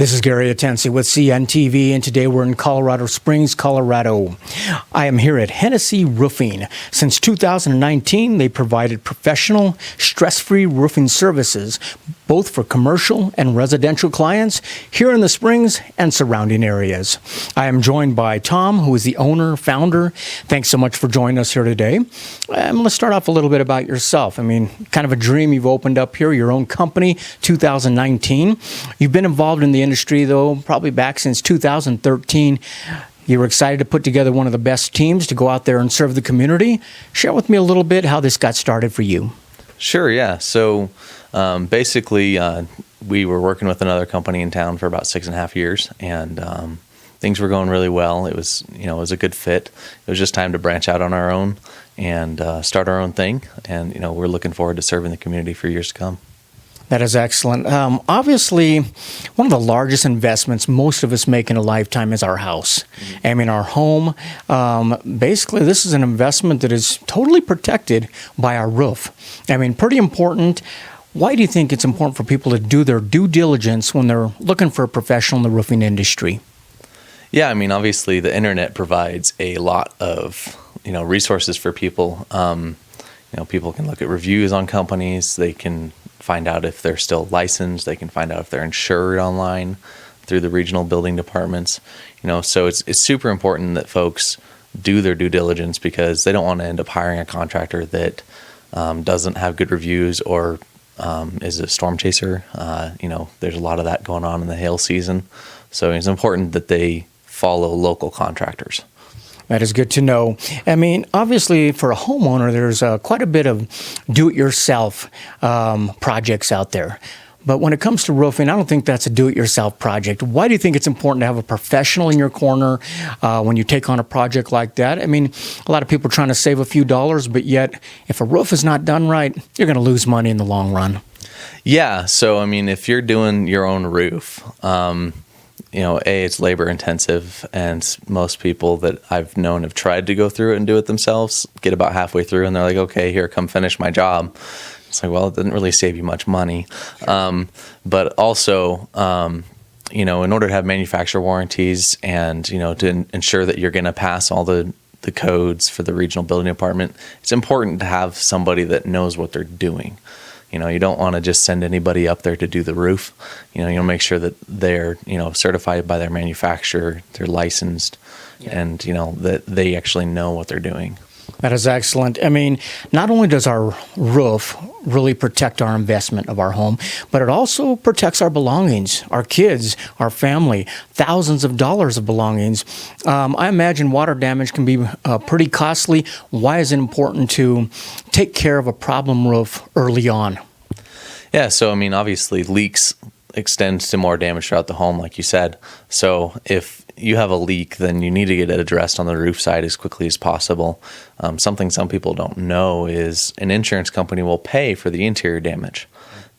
This is Gary Atencio with CNTV, and today we're in Colorado Springs, Colorado. I am here at Hennesey Roofing. Since 2019, they provided professional, stress-free roofing services, both for commercial and residential clients here in the Springs and surrounding areas. I am joined by Tom, who is the owner, founder. Thanks so much for joining us here today. I'm going to start off a little bit about yourself. I mean, kind of a dream you've opened up here, your own company, 2019. You've been involved in the industry, though, probably back since 2013. You were excited to put together one of the best teams to go out there and serve the community. Share with me a little bit how this got started for you. Sure, yeah. So basically, we were working with another company in town for about 6.5 years, and things were going really well. It was, it was a good fit. It was just time to branch out on our own and start our own thing. And, we're looking forward to serving the community for years to come. That is excellent. Obviously, one of the largest investments most of us make in a lifetime is our house. I mean, our home. Basically, this is an investment that is totally protected by our roof. I mean, pretty important. Why do you think it's important for people to do their due diligence when they're looking for a professional in the roofing industry? Yeah, I mean, obviously, the internet provides a lot of, resources for people. People can look at reviews on companies. They can find out if they're still licensed. They can find out if they're insured online through the regional building departments. So it's super important that folks do their due diligence, because they don't want to end up hiring a contractor that doesn't have good reviews or is a storm chaser. There's a lot of that going on in the hail season. So it's important that they follow local contractors. That is good to know. I mean, obviously, for a homeowner, there's quite a bit of do-it-yourself projects out there. But when it comes to roofing, I don't think that's a do-it-yourself project. Why do you think it's important to have a professional in your corner when you take on a project like that? I mean, a lot of people are trying to save a few dollars, but yet, if a roof is not done right, you're going to lose money in the long run. Yeah. So, I mean, if you're doing your own roof, it's labor intensive, and most people that I've known have tried to go through it and do it themselves, get about halfway through and they're like, okay, here, come finish my job. It's like, well, it didn't really save you much money. But also, in order to have manufacturer warranties and, to ensure that you're going to pass all the codes for the regional building department, it's important to have somebody that knows what they're doing. You don't want to just send anybody up there to do the roof. You'll make sure that they're, certified by their manufacturer, they're licensed, and, that they actually know what they're doing. That is excellent. I mean, not only does our roof really protect our investment of our home, but it also protects our belongings, our kids, our family, thousands of dollars of belongings. I imagine water damage can be pretty costly. Why is it important to take care of a problem roof early on? Yeah, so I mean, obviously leaks extend to more damage throughout the home, like you said. So if you have a leak, then you need to get it addressed on the roof side as quickly as possible. Something some people don't know is an insurance company will pay for the interior damage.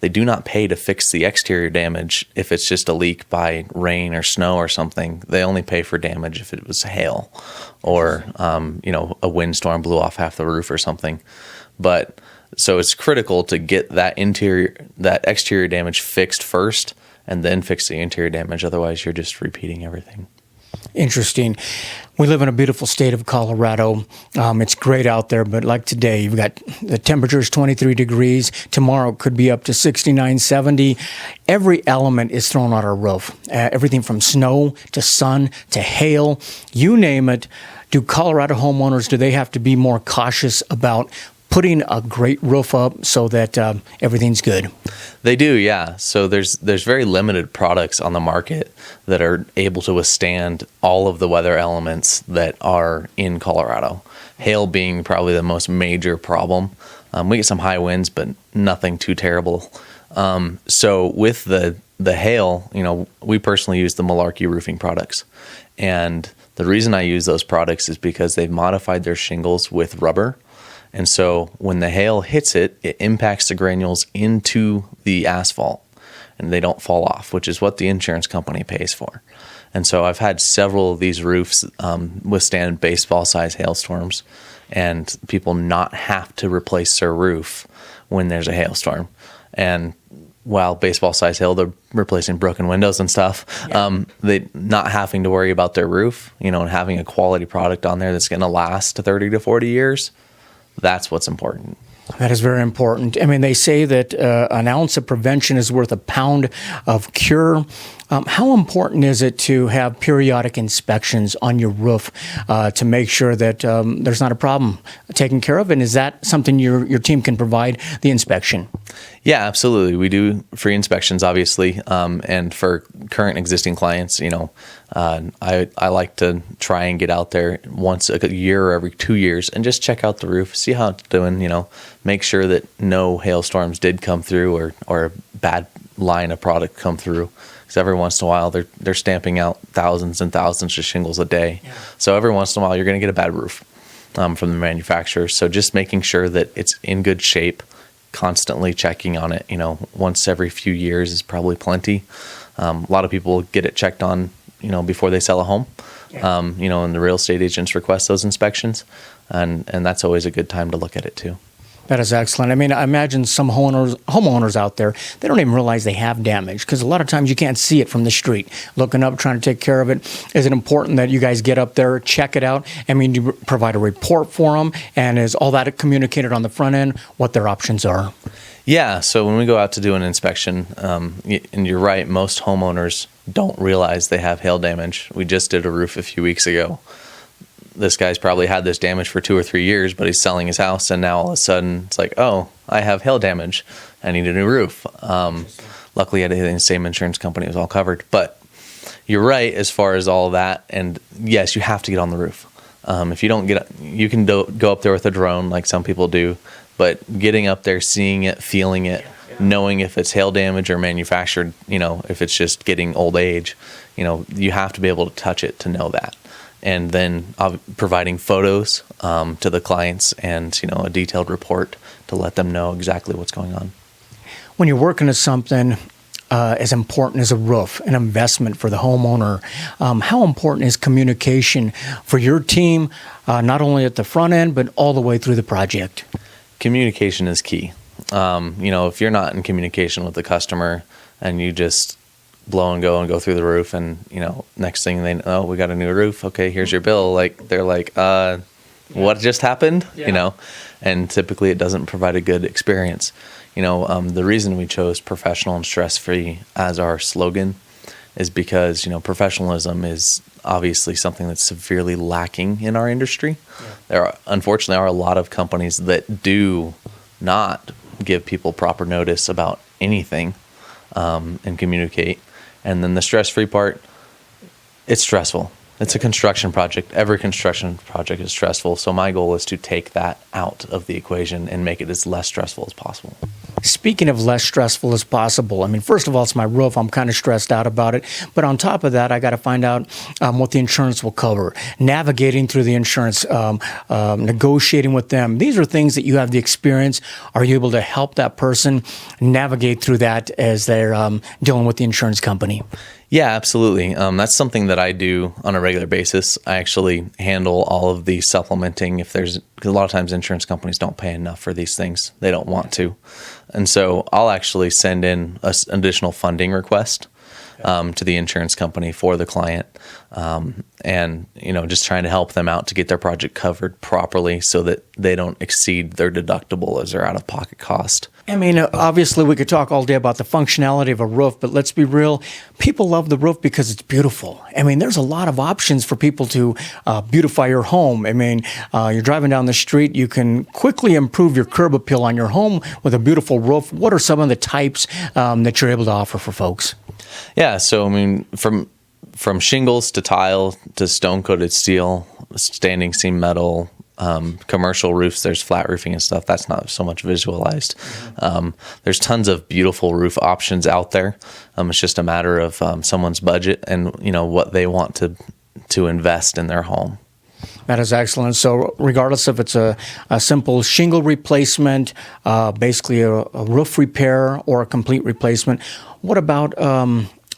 They do not pay to fix the exterior damage if it's just a leak by rain or snow or something. They only pay for damage if it was hail or, a windstorm blew off half the roof or something. But so it's critical to get that exterior damage fixed first and then fix the interior damage. Otherwise, you're just repeating everything. Interesting. We live in a beautiful state of Colorado. It's great out there, but like today, you've got the temperature is 23 degrees. Tomorrow it could be up to 69, 70. Every element is thrown on our roof. Everything from snow to sun to hail, you name it. Do Colorado homeowners, do they have to be more cautious about putting a great roof up so that everything's good? They do, yeah. So there's very limited products on the market that are able to withstand all of the weather elements that are in Colorado. Hail being probably the most major problem. We get some high winds, but nothing too terrible. So with the hail, we personally use the Malarkey roofing products. And the reason I use those products is because they've modified their shingles with rubber. And so when the hail hits it, it impacts the granules into the asphalt and they don't fall off, which is what the insurance company pays for. And so I've had several of these roofs withstand baseball-sized hailstorms and people not have to replace their roof when there's a hailstorm. And well, baseball size hail, they're replacing broken windows and stuff. They not having to worry about their roof, and having a quality product on there that's going to last 30 to 40 years. That's what's important. That is very important. I mean, they say that an ounce of prevention is worth a pound of cure. How important is it to have periodic inspections on your roof to make sure that there's not a problem taken care of? And is that something your team can provide, the inspection? Yeah, absolutely. We do free inspections, obviously. And for current existing clients, I like to try and get out there once a year or every 2 years and just check out the roof, see how it's doing, make sure that no hailstorms did come through or a bad line of product come through. Because every once in a while they're stamping out thousands and thousands of shingles a day. Yeah. So every once in a while you're going to get a bad roof from the manufacturer. So just making sure that it's in good shape, constantly checking on it, once every few years is probably plenty. A lot of people get it checked on, before they sell a home. Yeah. And the real estate agents request those inspections, and that's always a good time to look at it too. That is excellent. I mean, I imagine some homeowners out there, they don't even realize they have damage because a lot of times you can't see it from the street. Looking up, trying to take care of it. Is it important that you guys get up there, check it out? I mean, you provide a report for them, and is all that communicated on the front end, what their options are? Yeah, so when we go out to do an inspection, and you're right, most homeowners don't realize they have hail damage. We just did a roof a few weeks ago. This guy's probably had this damage for 2 or 3 years, but he's selling his house, and now all of a sudden it's like, oh, I have hail damage. I need a new roof. Luckily, I had the same insurance company. It was all covered. But you're right as far as all of that. And yes, you have to get on the roof. If you don't you can go up there with a drone like some people do, but getting up there, seeing it, feeling it, knowing if it's hail damage or manufactured, if it's just getting old age, you have to be able to touch it to know that. And then providing photos to the clients and, a detailed report to let them know exactly what's going on. When you're working on something as important as a roof, an investment for the homeowner, how important is communication for your team, not only at the front end, but all the way through the project? Communication is key. If you're not in communication with the customer and you just blow and go through the roof, and next thing they know, we got a new roof, okay, here's your bill, they're like, what just happened? And typically it doesn't provide a good experience. The reason we chose professional and stress-free as our slogan is because professionalism is obviously something that's severely lacking in our industry. There unfortunately are a lot of companies that do not give people proper notice about anything and communicate. And then the stress-free part, it's stressful. It's a construction project. Every construction project is stressful. So my goal is to take that out of the equation and make it as less stressful as possible. Speaking of less stressful as possible, I mean, first of all, it's my roof. I'm kind of stressed out about it. But on top of that, I got to find out what the insurance will cover. Navigating through the insurance, negotiating with them. These are things that you have the experience. Are you able to help that person navigate through that as they're dealing with the insurance company? Yeah, absolutely. That's something that I do on a regular basis. I actually handle all of the supplementing because a lot of times insurance companies don't pay enough for these things. They don't want to. And so I'll actually send in an additional funding request to the insurance company for the client. And, just trying to help them out to get their project covered properly so that they don't exceed their deductible as their out-of-pocket cost. I mean, obviously we could talk all day about the functionality of a roof, but let's be real. People love the roof because it's beautiful. I mean, there's a lot of options for people to beautify your home. I mean, you're driving down the street, you can quickly improve your curb appeal on your home with a beautiful roof. What are some of the types that you're able to offer for folks? Yeah, so I mean, from shingles to tile to stone-coated steel, standing seam metal, commercial roofs, there's flat roofing and stuff. That's not so much visualized. There's tons of beautiful roof options out there. It's just a matter of someone's budget and what they want to invest in their home. That is excellent. So regardless if it's a simple shingle replacement, basically a roof repair or a complete replacement, what about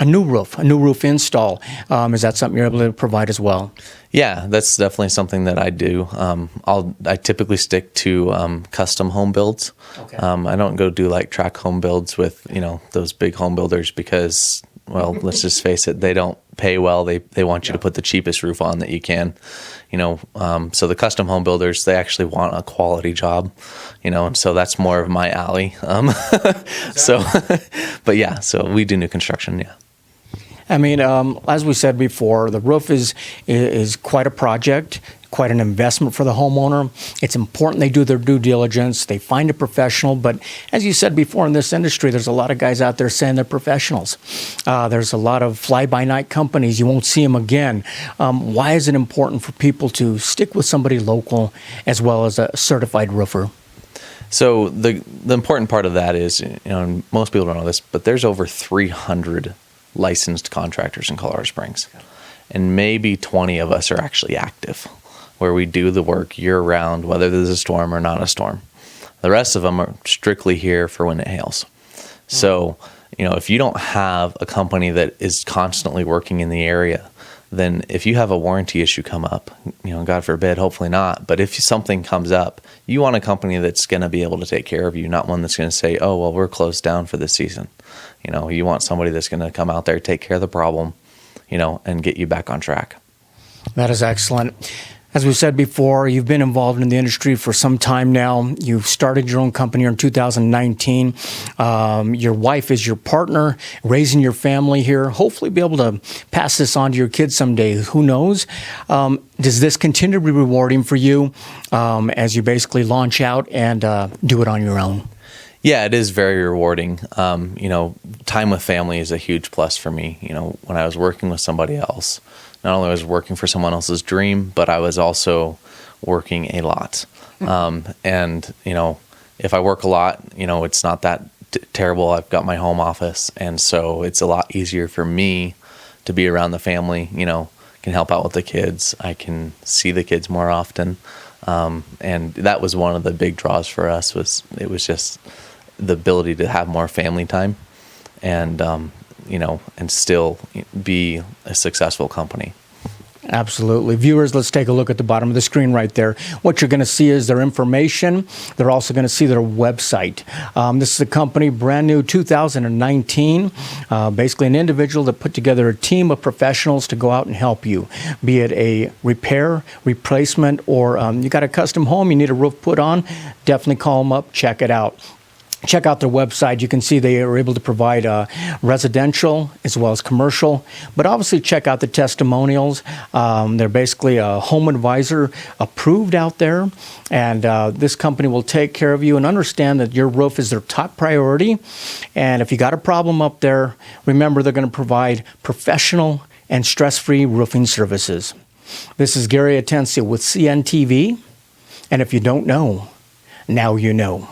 A new roof install. Is that something you're able to provide as well? Yeah, that's definitely something that I do. I typically stick to custom home builds. Okay. I don't go do like track home builds with those big home builders because, well, let's just face it, they don't pay well. They want you to put the cheapest roof on that you can. So the custom home builders, they actually want a quality job. And so that's more of my alley. So, but yeah, so we do new construction. Yeah. I mean, as we said before, the roof is quite a project, quite an investment for the homeowner. It's important they do their due diligence, they find a professional, but as you said before, in this industry, there's a lot of guys out there saying they're professionals. There's a lot of fly-by-night companies. You won't see them again. Why is it important for people to stick with somebody local as well as a certified roofer? So the important part of that is, and most people don't know this, but there's over 300 licensed contractors in Colorado Springs, and maybe 20 of us are actually active, where we do the work year-round, whether there's a storm or not a storm. The rest of them are strictly here for when it hails. So, if you don't have a company that is constantly working in the area, then if you have a warranty issue come up, God forbid, hopefully not, but if something comes up, you want a company that's going to be able to take care of you, not one that's going to say, oh, well, we're closed down for this season. You want somebody that's going to come out there, take care of the problem, and get you back on track. That is excellent. As we said before, you've been involved in the industry for some time now. You've started your own company in 2019. Your wife is your partner, raising your family here. Hopefully be able to pass this on to your kids someday. Who knows? Does this continue to be rewarding for you as you basically launch out and do it on your own? Yeah, it is very rewarding. Time with family is a huge plus for me. When I was working with somebody else, not only was I working for someone else's dream, but I was also working a lot. And if I work a lot, it's not that terrible. I've got my home office, and so it's a lot easier for me to be around the family. Can help out with the kids. I can see the kids more often. And that was one of the big draws for us. It was just the ability to have more family time, and and still be a successful company. Absolutely. Viewers, let's take a look at the bottom of the screen right there. What you're going to see is their information. They're also going to see their website. This is a company, brand new, 2019. Basically an individual that put together a team of professionals to go out and help you, be it a repair, replacement, or you got a custom home, you need a roof put on, definitely call them up, check it out. Check out their website. You can see they are able to provide residential as well as commercial, but obviously check out the testimonials. They're basically a home advisor approved out there, and this company will take care of you and understand that your roof is their top priority. And if you got a problem up there, remember they're going to provide professional and stress-free roofing services. This is Gary Atencio with CNTV, and if you don't know, now you know.